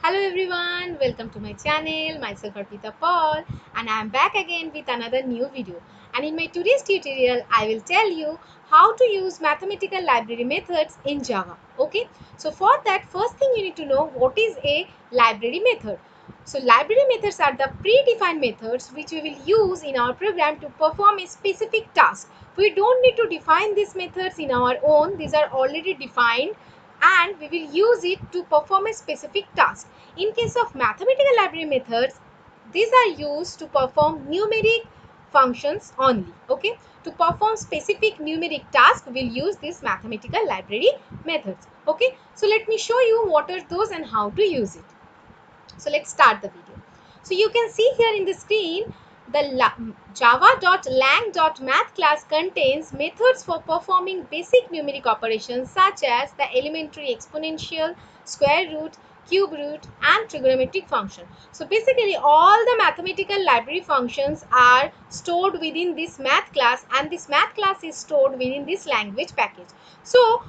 Hello everyone, welcome to my channel. Myself Arpita Paul and I am back again with another new video. And in my today's tutorial, I will tell you how to use mathematical library methods in Java. Okay, so for that, first thing you need to know what is a library method. So library methods are the predefined methods which we will use in our program to perform a specific task. We don't need to define these methods in our own, these are already defined and we will use it to perform a specific task. In case of mathematical library methods, these are used to perform numeric functions only. Okay, to perform specific numeric task, we'll use these mathematical library methods. Okay, so let me show you what are those and how to use it. So let's start the video. So you can see here in the screen the java.lang.math class contains methods for performing basic numeric operations such as the elementary exponential, square root, cube root and trigonometric function. So basically all the mathematical library functions are stored within this math class and this math class is stored within this language package. So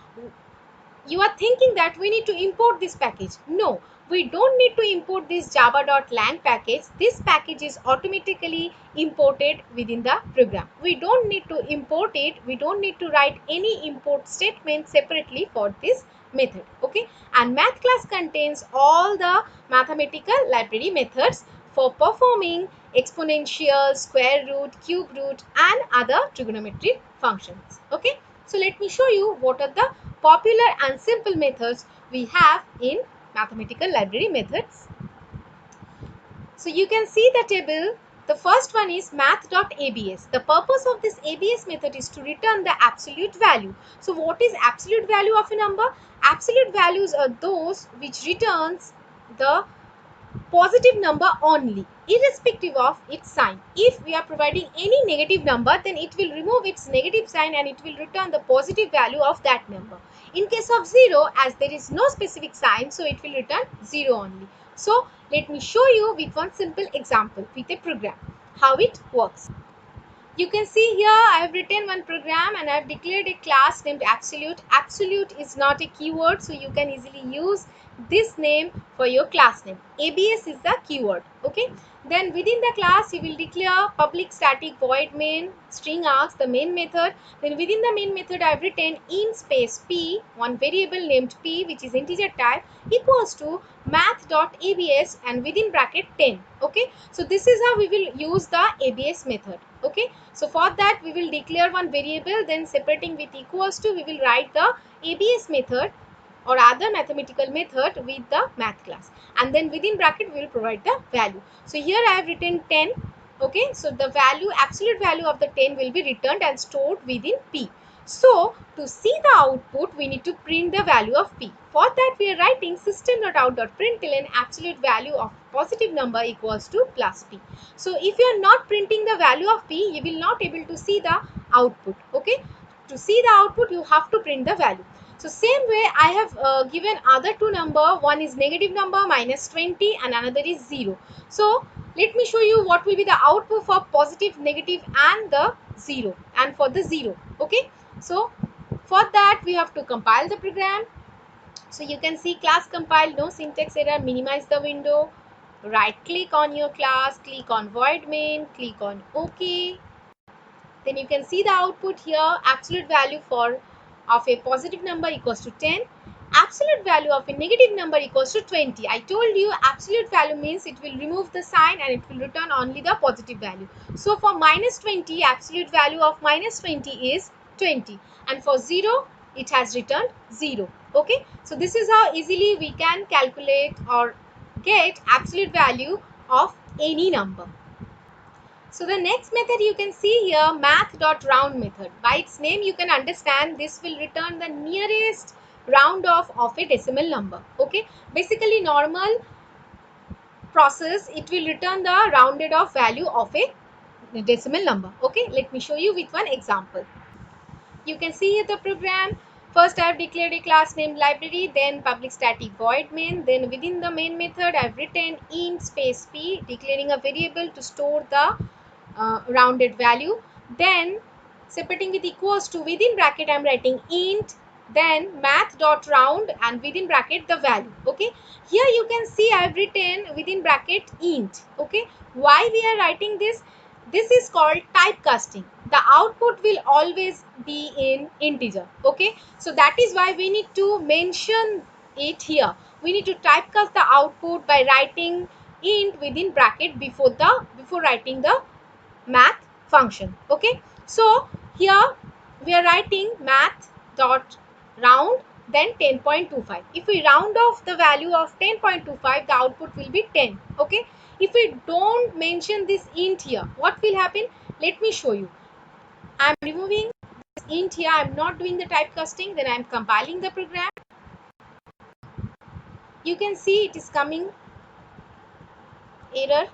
you are thinking that we need to import this package. No, we don't need to import this java.lang package. This package is automatically imported within the program. We don't need to import it. We don't need to write any import statement separately for this method. Okay, and math class contains all the mathematical library methods for performing exponential, square root, cube root and other trigonometric functions. Okay, so let me show you what are the popular and simple methods we have in mathematical library methods. So you can see the table. The first one is math.abs. The purpose of this ABS method is to return the absolute value. So what is absolute value of a number? Absolute values are those which returns the positive number only, irrespective of its sign. If we are providing any negative number, then it will remove its negative sign and it will return the positive value of that number. In case of 0, as there is no specific sign, so it will return 0 only. So let me show you with one simple example with a program how it works. You can see here I have written one program and I have declared a class named absolute. Absolute is not a keyword, so you can easily use this name for your class name. ABS is the keyword. Okay, then within the class you will declare public static void main string args, the main method. Then within the main method I have written in space p, one variable named p which is integer type, equals to math.abs and within bracket 10. Okay, so this is how we will use the ABS method. Okay, so for that we will declare one variable, then separating with equals to we will write the ABS method or other mathematical method with the math class, and then within bracket we will provide the value. So here I have written 10. Okay, so the value, absolute value of the 10 will be returned and stored within p. So to see the output we need to print the value of p. For that we are writing system.out.println absolute value of positive number equals to plus p. So if you are not printing the value of p, you will not able to see the output. Okay, to see the output you have to print the value. So same way I have given other two number, one is negative number minus 20 and another is 0. So let me show you what will be the output for positive, negative and the 0 and for the 0. Okay, so for that we have to compile the program. So you can see class compiled, no syntax error, minimize the window, right click on your class, click on void main, click on OK. Then you can see the output here. Absolute value for of a positive number equals to 10. Absolute value of a negative number equals to 20. I told you absolute value means it will remove the sign and it will return only the positive value. So for minus 20, absolute value of minus 20 is 20, and for 0 it has returned 0. Okay, so this is how easily we can calculate or get absolute value of any number. So the next method you can see here, math.round method. By its name you can understand this will return the nearest round off of a decimal number. Okay, basically normal process it will return the rounded off value of a decimal number. Okay, let me show you with one example. You can see here the program. First I have declared a class named library, then public static void main, then within the main method I have written int space p, declaring a variable to store the rounded value. Then separating with equals to within bracket I am writing int then math dot round and within bracket the value. Okay, here you can see I have written within bracket int. Okay, why we are writing this? This is called typecasting. The output will always be in integer. Okay, so that is why we need to mention it here. We need to typecast the output by writing int within bracket before writing the math function. Okay, so here we are writing math dot round then 10.25. If we round off the value of 10.25, the output will be 10. Okay, if we don't mention this int here, what will happen? Let me show you. I am removing this int here. I am not doing the typecasting. Then I am compiling the program. You can see it is coming error.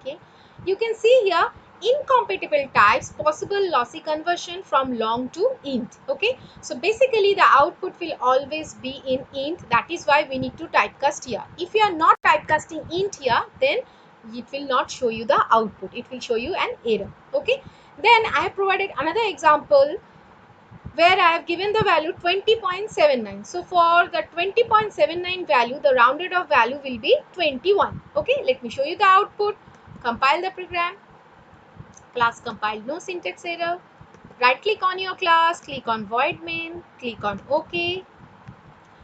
Okay, you can see here incompatible types, possible lossy conversion from long to int. Okay, so basically the output will always be in int. That is why we need to typecast here. If you are not typecasting int here, then it will not show you the output. It will show you an error. Okay, then I have provided another example where I have given the value 20.79. So for the 20.79 value, the rounded off value will be 21. Okay, let me show you the output. Compile the program. Class compiled, no syntax error. Right click on your class, click on void main, click on OK.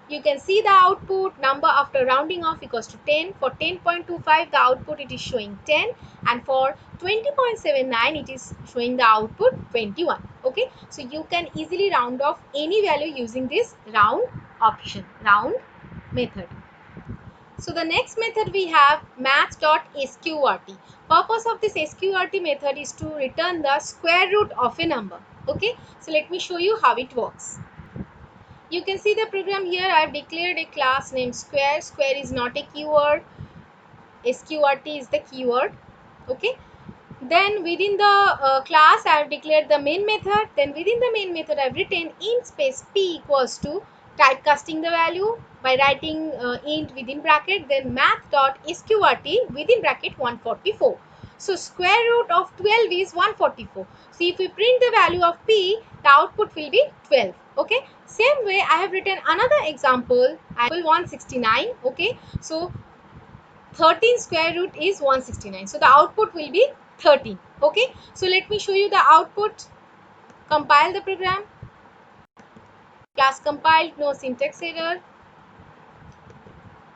You can see the output number after rounding off equals to 10. For 10.25 the output it is showing 10, and for 20.79 it is showing the output 21. Okay, so you can easily round off any value using this round option, round method. So the next method we have math.sqrt. Purpose of this sqrt method is to return the square root of a number. Okay, so let me show you how it works. You can see the program here. I have declared a class named square. Square is not a keyword. Sqrt is the keyword. Okay. Then within the class I have declared the main method. Then within the main method I have written int space p equals to typecasting the value by writing int within bracket, then math.sqrt within bracket 144. So square root of 12 is 144. So if we print the value of p, the output will be 12. Okay. Same way I have written another example, 169. Okay. So 13 square root is 169. So the output will be 13. Okay. So let me show you the output. Compile the program. Class compiled, no syntax error.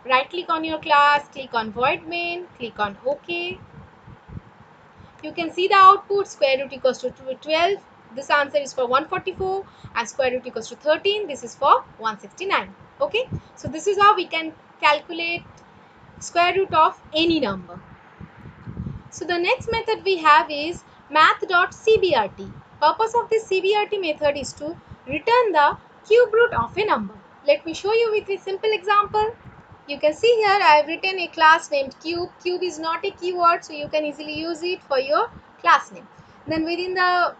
Right click on your class, click on void main, click on OK. You can see the output. Square root equals to 12. This answer is for 144, and square root equals to 13. This is for 169. Okay. So this is how we can calculate square root of any number. So the next method we have is math.cbrt. Purpose of this CBRT method is to return the cube root of a number. Let me show you with a simple example. You can see here I have written a class named cube. Cube is not a keyword, so you can easily use it for your class name. Then within the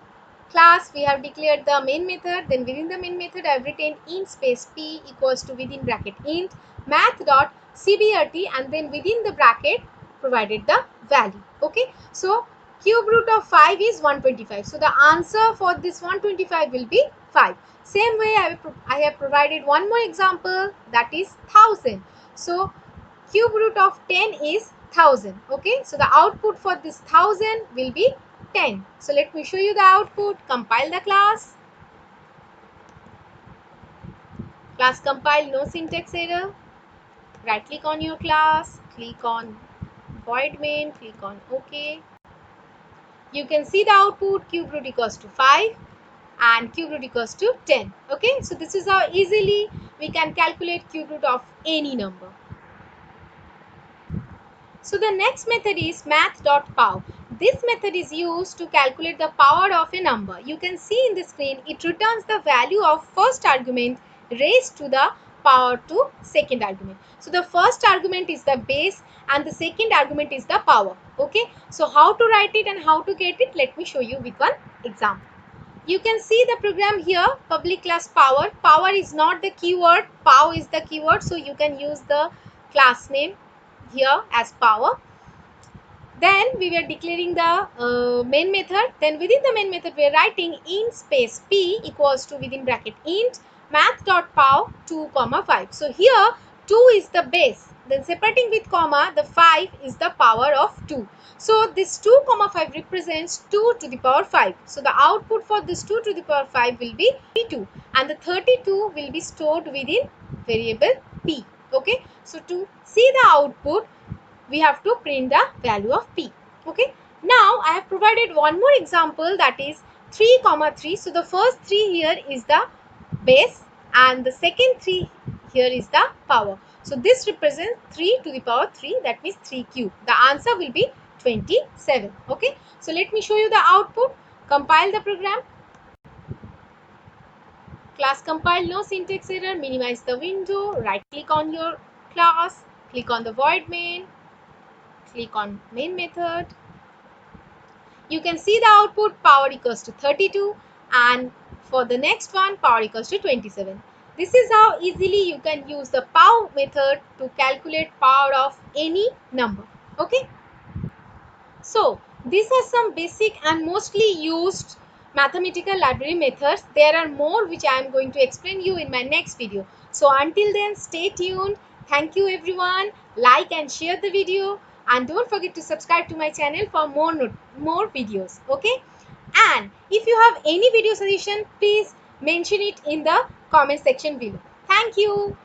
class we have declared the main method. Then within the main method I have written int space p equals to within bracket int math.cbrt, and then within the bracket provided the value. Okay, so cube root of 5 is 125. So the answer for this 125 will be 5. Same way I have provided one more example, that is 1000. So cube root of 10 is 1000. Okay, so the output for this 1000 will be 10. So let me show you the output. Compile the class. Class compiled, no syntax error. Right click on your class, click on void main, click on OK. You can see the output. Cube root equals to 5 and cube root equals to 10. Okay, so this is how easily we can calculate cube root of any number. So the next method is math.pow. This method is used to calculate the power of a number. You can see in the screen it returns the value of first argument raised to the power to second argument. So the first argument is the base and the second argument is the power. Okay, so how to write it and how to get it, let me show you with one example. You can see the program here, public class power. Power is not the keyword, pow is the keyword, so you can use the class name here as power. Then we were declaring the main method. Then within the main method we are writing int space p equals to within bracket int math.pow 2 comma 5. So here 2 is the base, then separating with comma the 5 is the power of 2. So this 2 comma 5 represents 2 to the power 5. So the output for this 2 to the power 5 will be 32, and the 32 will be stored within variable p. Okay, so to see the output we have to print the value of p. Okay, now I have provided one more example, that is 3 comma 3. So the first 3 here is the base and the second 3 here is the power. So this represents 3 to the power 3, that means 3 cube. The answer will be 27. Okay, so let me show you the output. Compile the program. Class compiled, no syntax error. Minimize the window. Right click on your class. Click on the void main. Click on main method. You can see the output power equals to 32, and for the next one power equals to 27. This is how easily you can use the pow method to calculate power of any number. Okay, so these are some basic and mostly used mathematical library methods. There are more which I am going to explain you in my next video. So until then, stay tuned. Thank you everyone. Like and share the video, and don't forget to subscribe to my channel for more videos. Okay, and if you have any video suggestion, please mention it in the comment section below. Thank you.